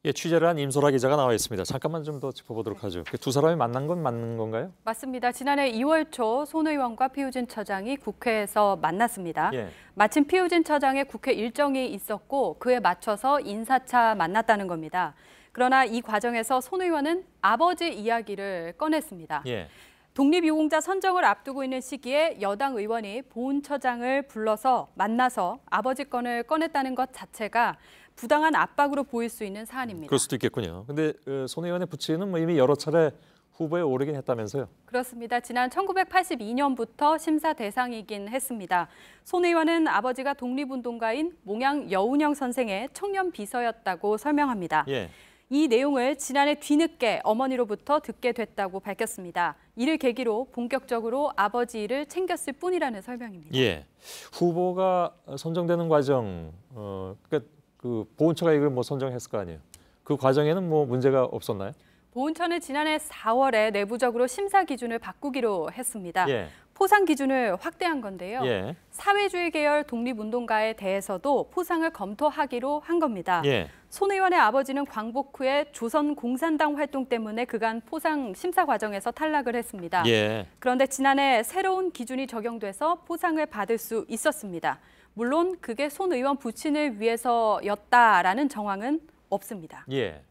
예, 취재를 한 임소라 기자가 나와 있습니다. 잠깐만 좀 더 짚어보도록 하죠. 두 사람이 만난 건 맞는 건가요? 맞습니다. 지난해 2월 초 손 의원과 피우진 처장이 국회에서 만났습니다. 예. 마침 피우진 처장의 국회 일정이 있었고 그에 맞춰서 인사차 만났다는 겁니다. 그러나 이 과정에서 손 의원은 아버지 이야기를 꺼냈습니다. 예. 독립유공자 선정을 앞두고 있는 시기에 여당 의원이 보훈 처장을 불러서 만나서 아버지 건을 꺼냈다는 것 자체가 부당한 압박으로 보일 수 있는 사안입니다. 그럴 수도 있겠군요. 근데 손 의원의 부친은 이미 여러 차례 후보에 오르긴 했다면서요? 그렇습니다. 지난 1982년부터 심사 대상이긴 했습니다. 손 의원은 아버지가 독립운동가인 몽양 여운형 선생의 청년 비서였다고 설명합니다. 예. 이 내용을 지난해 뒤늦게 어머니로부터 듣게 됐다고 밝혔습니다. 이를 계기로 본격적으로 아버지 일을 챙겼을 뿐이라는 설명입니다. 예. 후보가 선정되는 과정, 그러니까 그 보훈처가 이걸 선정했을 거 아니에요. 그 과정에는 문제가 없었나요? 보훈처는 지난해 4월에 내부적으로 심사 기준을 바꾸기로 했습니다. 예. 포상 기준을 확대한 건데요. 예. 사회주의 계열 독립운동가에 대해서도 포상을 검토하기로 한 겁니다. 예. 손 의원의 아버지는 광복 후에 조선공산당 활동 때문에 그간 포상 심사 과정에서 탈락을 했습니다. 예. 그런데 지난해 새로운 기준이 적용돼서 포상을 받을 수 있었습니다. 물론 그게 손 의원 부친을 위해서였다라는 정황은 없습니다. 예.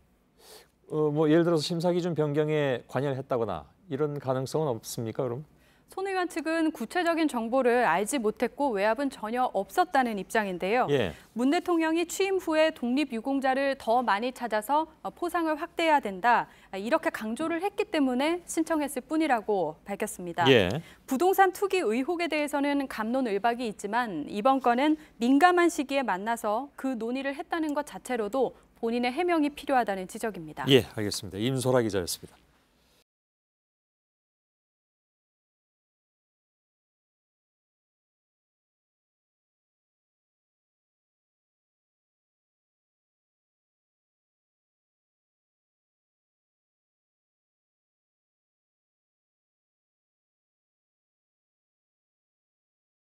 예를 들어서 심사 기준 변경에 관여를 했다거나 이런 가능성은 없습니까, 그럼? 손 의원 측은 구체적인 정보를 알지 못했고 외압은 전혀 없었다는 입장인데요. 예. 문 대통령이 취임 후에 독립유공자를 더 많이 찾아서 포상을 확대해야 된다. 이렇게 강조를 했기 때문에 신청했을 뿐이라고 밝혔습니다. 예. 부동산 투기 의혹에 대해서는 갑론을박이 있지만 이번 건은 민감한 시기에 만나서 그 논의를 했다는 것 자체로도 본인의 해명이 필요하다는 지적입니다. 예, 알겠습니다. 임소라 기자였습니다.